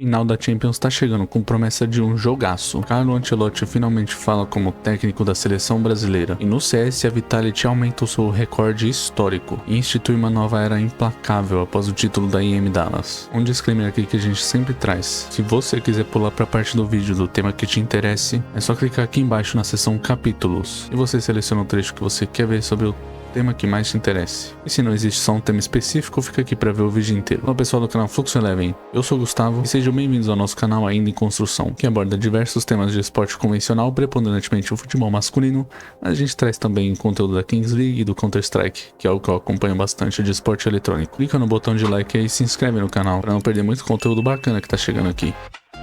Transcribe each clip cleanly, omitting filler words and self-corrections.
Final da Champions tá chegando com promessa de um jogaço. Carlo Ancelotti finalmente fala como técnico da seleção brasileira. E no CS, a Vitality aumenta o seu recorde histórico e institui uma nova era implacável após o título da IM Dallas. Um disclaimer aqui que a gente sempre traz. Se você quiser pular pra parte do vídeo do tema que te interesse, é só clicar aqui embaixo na seção capítulos e você seleciona o trecho que você quer ver sobre o tema que mais te interesse. E se não existe só um tema específico, fica aqui para ver o vídeo inteiro. Olá pessoal do canal Fluxo Eleven, eu sou o Gustavo e sejam bem-vindos ao nosso canal ainda em construção, que aborda diversos temas de esporte convencional, preponderantemente o futebol masculino, mas a gente traz também conteúdo da Kings League e do Counter-Strike, que é algo que eu acompanho bastante de esporte eletrônico. Clica no botão de like aí e se inscreve no canal, para não perder muito conteúdo bacana que tá chegando aqui.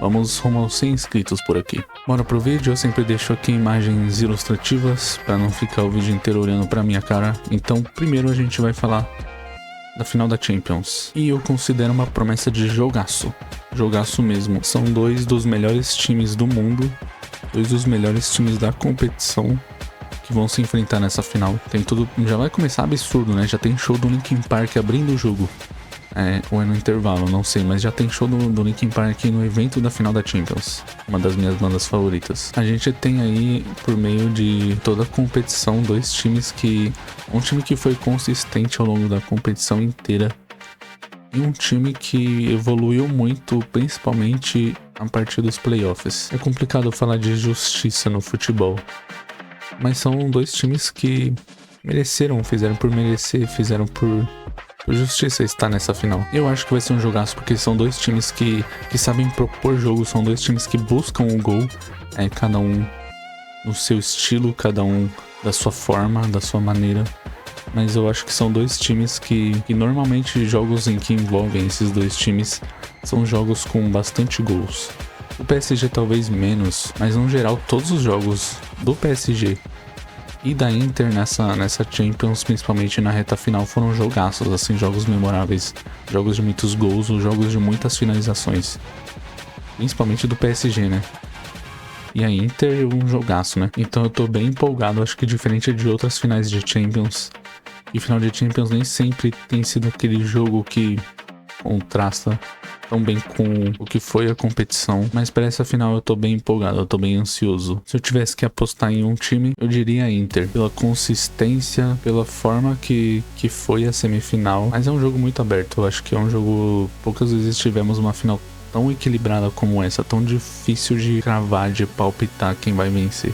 Vamos rumo aos 100 inscritos por aqui. Bora pro vídeo, eu sempre deixo aqui imagens ilustrativas para não ficar o vídeo inteiro olhando pra minha cara. Então primeiro a gente vai falar da final da Champions. E eu considero uma promessa de jogaço. Jogaço mesmo. São dois dos melhores times do mundo. Dois dos melhores times da competição que vão se enfrentar nessa final. Tem tudo... Já vai começar absurdo, né? Já tem show do Linkin Park abrindo o jogo. Ou é no intervalo, não sei, mas já tem show do Linkin Park no evento da final da Champions, uma das minhas bandas favoritas. A gente tem aí, por meio de toda a competição, dois times que... Um time que foi consistente ao longo da competição inteira e um time que evoluiu muito, principalmente a partir dos playoffs. É complicado falar de justiça no futebol, mas são dois times que mereceram, fizeram por merecer, fizeram por justiça estar nessa final. Eu acho que vai ser um jogaço porque são dois times que sabem propor jogo, são dois times que buscam o gol, cada um no seu estilo, cada um da sua forma, da sua maneira. Mas eu acho que são dois times que normalmente jogos em que envolvem esses dois times são jogos com bastante gols. O PSG talvez menos, mas no geral todos os jogos do PSG e da Inter nessa Champions, principalmente na reta final, foram jogaços, assim, jogos memoráveis, jogos de muitos gols, jogos de muitas finalizações, principalmente do PSG, né? E a Inter, um jogaço, né? Então eu tô bem empolgado, acho que diferente de outras finais de Champions, e final de Champions nem sempre tem sido aquele jogo que contrasta tão bem com o que foi a competição, mas para essa final eu tô bem empolgado, eu tô bem ansioso. Se eu tivesse que apostar em um time, eu diria Inter, pela consistência, pela forma que foi a semifinal, mas é um jogo muito aberto, eu acho que é um jogo, poucas vezes tivemos uma final tão equilibrada como essa, tão difícil de cravar, de palpitar quem vai vencer.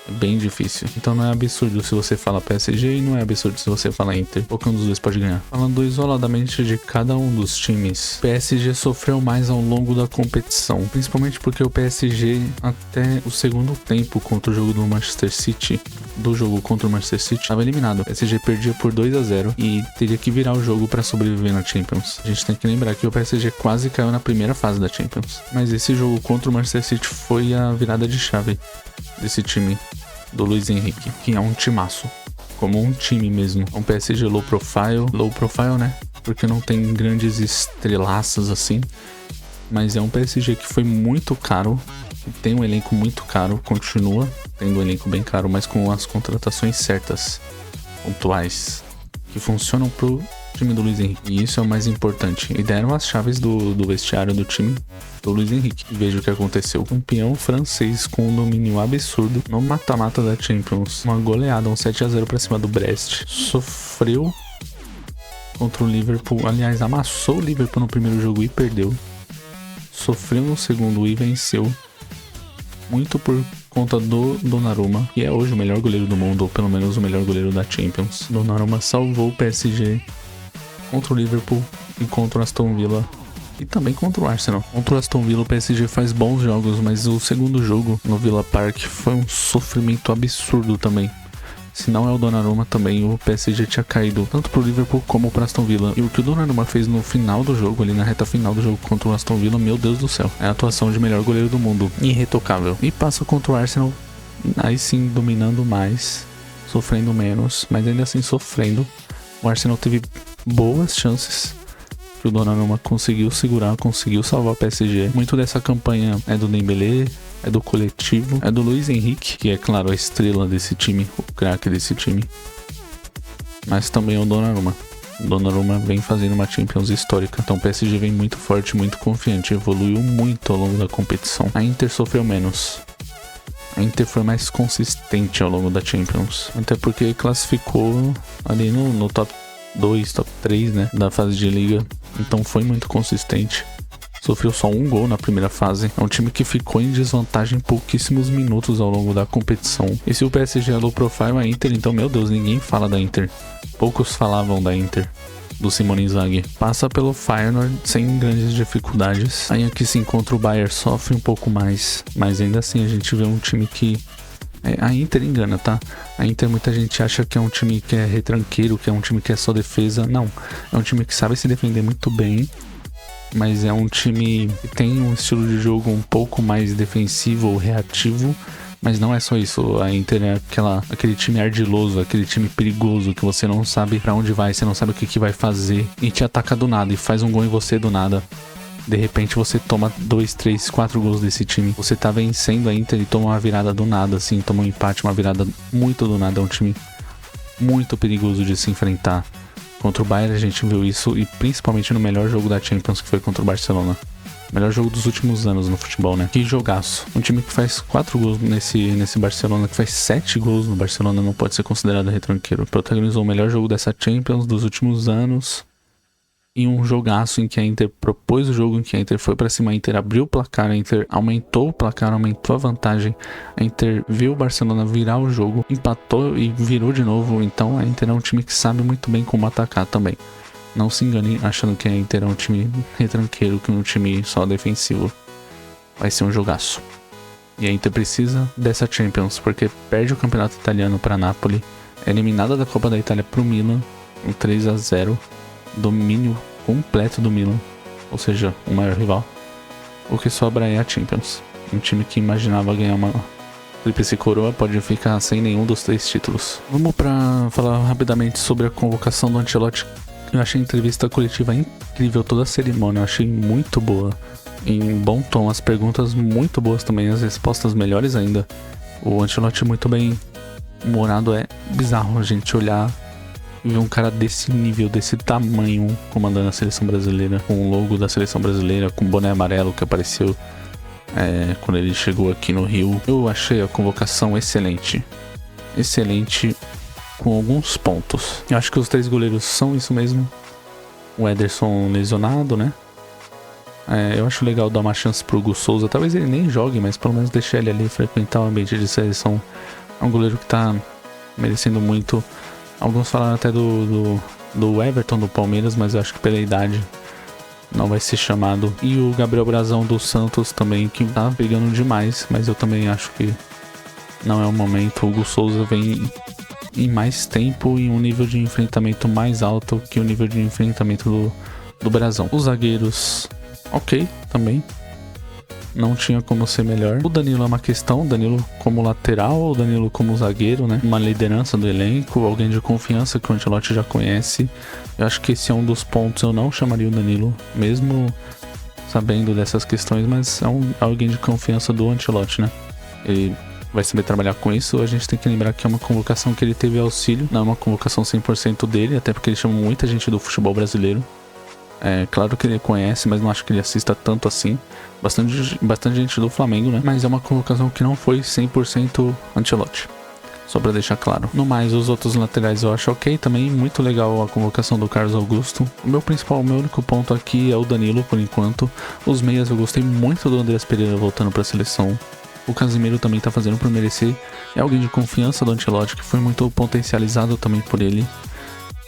É bem difícil. Então não é absurdo se você fala PSG e não é absurdo se você fala Inter. Qualquer um dos dois pode ganhar. Falando isoladamente de cada um dos times, PSG sofreu mais ao longo da competição. Principalmente porque o PSG, até o segundo tempo contra o jogo do Manchester City, estava eliminado. O PSG perdia por 2-0 e teria que virar o jogo para sobreviver na Champions. A gente tem que lembrar que o PSG quase caiu na primeira fase da Champions. Mas esse jogo contra o Manchester City foi a virada de chave desse time do Luiz Henrique, que é um timaço, como um time mesmo. Um PSG low profile, né? Porque não tem grandes estrelaças assim, mas é um PSG que foi muito caro, tem um elenco muito caro, continua tendo um elenco bem caro, mas com as contratações certas, pontuais, que funcionam pro time do Luiz Henrique. E isso é o mais importante. E deram as chaves do vestiário do time do Luiz Henrique. E veja o que aconteceu. Campeão francês com um domínio absurdo no mata-mata da Champions. Uma goleada, um 7-0 pra cima do Brest. Sofreu contra o Liverpool. Aliás, amassou o Liverpool no primeiro jogo e perdeu. Sofreu no segundo e venceu. Muito por conta do Donnarumma, que é hoje o melhor goleiro do mundo, ou pelo menos o melhor goleiro da Champions. Donnarumma salvou o PSG contra o Liverpool e contra o Aston Villa e também contra o Arsenal. Contra o Aston Villa o PSG faz bons jogos, mas o segundo jogo no Villa Park foi um sofrimento absurdo também. Se não é o Donnarumma também, o PSG tinha caído tanto pro Liverpool como pro Aston Villa. E o que o Donnarumma fez no final do jogo, ali na reta final do jogo contra o Aston Villa, meu Deus do céu, é a atuação de melhor goleiro do mundo, irretocável. E passa contra o Arsenal, aí sim dominando mais, sofrendo menos, mas ainda assim sofrendo. O Arsenal teve boas chances que o Donnarumma conseguiu segurar, conseguiu salvar o PSG. Muito dessa campanha é do Dembélé, é do coletivo, é do Luiz Henrique, que é claro a estrela desse time, o craque desse time, mas também é o Donnarumma. Donnarumma vem fazendo uma Champions histórica. Então o PSG vem muito forte, muito confiante. Evoluiu muito ao longo da competição. A Inter sofreu menos. A Inter foi mais consistente ao longo da Champions. Até porque classificou ali no top 2, top 3, né? Da fase de liga. Então foi muito consistente. Sofreu só um gol na primeira fase. É um time que ficou em desvantagem pouquíssimos minutos ao longo da competição. E se o PSG é low profile, a Inter, então, meu Deus, ninguém fala da Inter. Poucos falavam da Inter, do Simone Inzaghi. Passa pelo Feyenoord sem grandes dificuldades. Aí aqui se encontra o Bayern, sofre um pouco mais. Mas ainda assim a gente vê um time que... a Inter engana, tá? A Inter, muita gente acha que é um time que é retranqueiro, que é um time que é só defesa. Não, é um time que sabe se defender muito bem. Mas é um time que tem um estilo de jogo um pouco mais defensivo ou reativo. Mas não é só isso. A Inter é aquele time ardiloso, aquele time perigoso que você não sabe pra onde vai, você não sabe o que vai fazer e te ataca do nada e faz um gol em você do nada. De repente você toma 2, 3, 4 gols desse time. Você tá vencendo a Inter e toma uma virada do nada, assim, toma um empate, uma virada muito do nada. É um time muito perigoso de se enfrentar. Contra o Bayern a gente viu isso, e principalmente no melhor jogo da Champions, que foi contra o Barcelona. Melhor jogo dos últimos anos no futebol, né? Que jogaço. Um time que faz 4 gols nesse Barcelona, que faz 7 gols no Barcelona, não pode ser considerado retranqueiro. Protagonizou o melhor jogo dessa Champions dos últimos anos. E um jogaço em que a Inter propôs o jogo, em que a Inter foi pra cima, a Inter abriu o placar, a Inter aumentou o placar, aumentou a vantagem. A Inter viu o Barcelona virar o jogo, empatou e virou de novo. Então a Inter é um time que sabe muito bem como atacar também. Não se engane achando que a Inter é um time retranqueiro, que é um time só defensivo. Vai ser um jogaço. E a Inter precisa dessa Champions, porque perde o campeonato italiano para Napoli, é eliminada da Copa da Itália pro Milan, um 3-0, domínio completo do Milan, ou seja, o maior rival. O que sobra é a Champions. Um time que imaginava ganhar uma tríplice coroa pode ficar sem nenhum dos 3 títulos. Vamos para falar rapidamente sobre a convocação do Ancelotti. Eu achei a entrevista coletiva incrível, toda a cerimônia, eu achei muito boa. Em bom tom, as perguntas muito boas também, as respostas melhores ainda. O Ancelotti muito bem humorado, é bizarro a gente olhar e ver um cara desse nível, desse tamanho, comandando a seleção brasileira, com o logo da seleção brasileira, com o boné amarelo que apareceu quando ele chegou aqui no Rio. Eu achei a convocação excelente. Excelente, com alguns pontos. Eu acho que os 3 goleiros são isso mesmo. O Ederson lesionado, né? Eu acho legal dar uma chance pro Hugo Souza. Talvez ele nem jogue, mas pelo menos deixar ele ali frequentar o ambiente de seleção. É um goleiro que tá merecendo muito. Alguns falaram até do Everton do Palmeiras, mas eu acho que pela idade não vai ser chamado. E o Gabriel Brazão do Santos também, que tá pegando demais, mas eu também acho que não é o momento. O Hugo Souza vem em mais tempo e um nível de enfrentamento mais alto que o nível de enfrentamento do Brazão. Os zagueiros, ok, também. Não tinha como ser melhor. O Danilo é uma questão, o Danilo como lateral ou o Danilo como zagueiro, né? Uma liderança do elenco, alguém de confiança que o Ancelotti já conhece. Eu acho que esse é um dos pontos. Eu não chamaria o Danilo, mesmo sabendo dessas questões, mas é alguém de confiança do Ancelotti, né? Ele vai saber trabalhar com isso. A gente tem que lembrar que é uma convocação que ele teve auxílio, não é uma convocação 100% dele, até porque ele chama muita gente do futebol brasileiro. É claro que ele conhece, mas não acho que ele assista tanto assim. Bastante gente do Flamengo, né? Mas é uma convocação que não foi 100% Ancelotti. Só pra deixar claro. No mais, os outros laterais eu acho ok também. Muito legal a convocação do Carlos Augusto. O meu único ponto aqui é o Danilo, por enquanto. Os meias eu gostei muito do Andreas Pereira voltando pra seleção. O Casemiro também tá fazendo por merecer. É alguém de confiança do Ancelotti, que foi muito potencializado também por ele.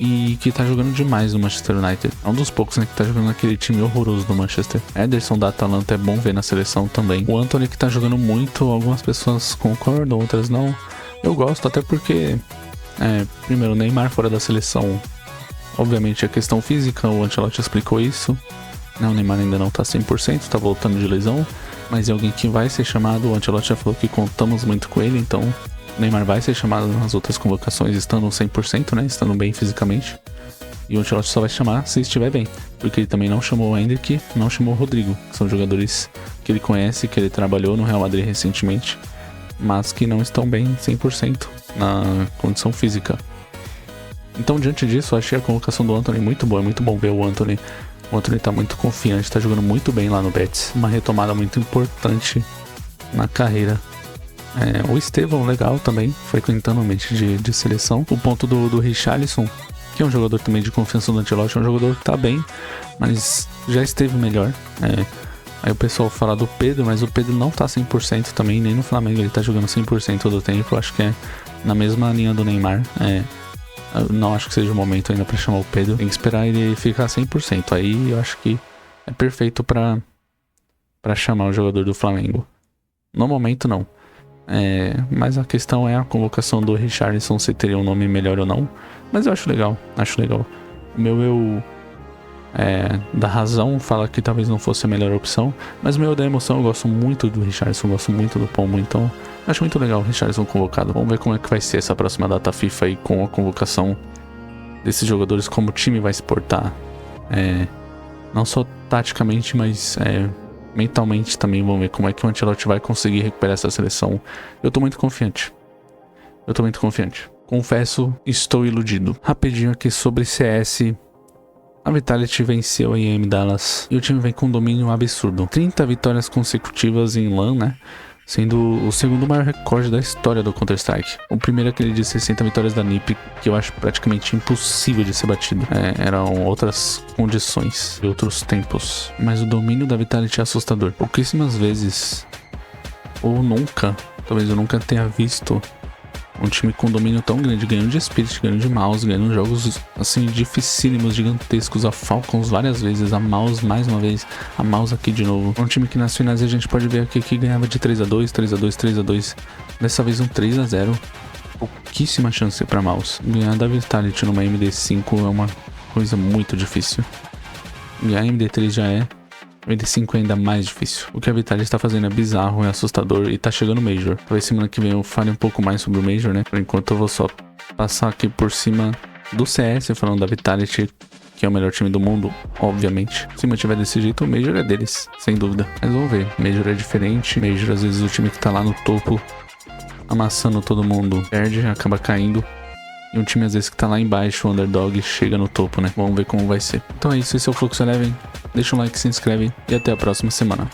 E que tá jogando demais no Manchester United. É um dos poucos, né, que tá jogando naquele time horroroso do Manchester. Ederson da Atalanta é bom ver na seleção também. O Antony que tá jogando muito, algumas pessoas concordam, outras não. Eu gosto, até porque primeiro, o Neymar fora da seleção, obviamente a questão física, o Ancelotti explicou isso. O Neymar ainda não tá 100%, tá voltando de lesão, mas é alguém que vai ser chamado. O Ancelotti já falou que contamos muito com ele, então o Neymar vai ser chamado nas outras convocações estando 100%, né? Estando bem fisicamente. E o Ancelotti só vai chamar se estiver bem. Porque ele também não chamou o Hendrick, não chamou o Rodrigo. Que são jogadores que ele conhece, que ele trabalhou no Real Madrid recentemente. Mas que não estão bem 100% na condição física. Então, diante disso, eu achei a convocação do Antony muito boa. É muito bom ver o Antony. O Antony tá muito confiante, tá jogando muito bem lá no Betis. Uma retomada muito importante na carreira. O Estevão, legal também, frequentando o ambiente de seleção. O ponto do Richarlison, que é um jogador também de confiança do Ancelotti, é um jogador que tá bem, mas já esteve melhor. Aí o pessoal fala do Pedro, mas o Pedro não tá 100% também, nem no Flamengo ele tá jogando 100% do tempo. Eu acho que é na mesma linha do Neymar. Eu não acho que seja o momento ainda pra chamar o Pedro. Tem que esperar ele ficar 100%. Aí eu acho que é perfeito pra chamar o jogador do Flamengo. No momento, não. Mas a questão é a convocação do Richarlison, se teria um nome melhor ou não. Mas eu acho legal, O meu eu da razão fala que talvez não fosse a melhor opção, mas o meu da emoção, eu gosto muito do Richarlison, gosto muito do Pombo, então acho muito legal o Richarlison convocado. Vamos ver como é que vai ser essa próxima data FIFA aí com a convocação desses jogadores, como o time vai se portar, não só taticamente, mas mentalmente também. Vamos ver como é que o Ancelotti vai conseguir recuperar essa seleção. Eu tô muito confiante. Confesso, estou iludido. Rapidinho aqui sobre CS. A Vitality venceu a IEM Dallas e o time vem com um domínio absurdo. 30 vitórias consecutivas em LAN, né? Sendo o segundo maior recorde da história do Counter-Strike. O primeiro é aquele de 60 vitórias da NiP, que eu acho praticamente impossível de ser batido. Eram outras condições e outros tempos. Mas o domínio da Vitality é assustador. Pouquíssimas vezes, ou nunca, talvez eu nunca tenha visto um time com domínio tão grande, ganhando de Spirit, ganhando de Mouse, ganhando jogos assim dificílimos, gigantescos. A Falcons várias vezes, a Mouse mais uma vez, a Mouse aqui de novo. Um time que nas finais a gente pode ver aqui que ganhava de 3-2, 3-2, 3-2. Dessa vez um 3-0. Pouquíssima chance pra Mouse. Ganhar da Vitality numa MD5 é uma coisa muito difícil. Ganhar MD3 já é. O MD5 é ainda mais difícil. O que a Vitality está fazendo é bizarro, é assustador e tá chegando o Major. Talvez semana que vem eu fale um pouco mais sobre o Major, né? Por enquanto eu vou só passar aqui por cima do CS, falando da Vitality, que é o melhor time do mundo, obviamente. Se mantiver desse jeito, o Major é deles, sem dúvida. Mas vamos ver, Major é diferente. Major, às vezes, o time que tá lá no topo, amassando todo mundo, perde, acaba caindo. E um time, às vezes, que tá lá embaixo, o underdog, chega no topo, né? Vamos ver como vai ser. Então é isso, esse é o Fluxo Eleven. Deixa um like, se inscreve e até a próxima semana.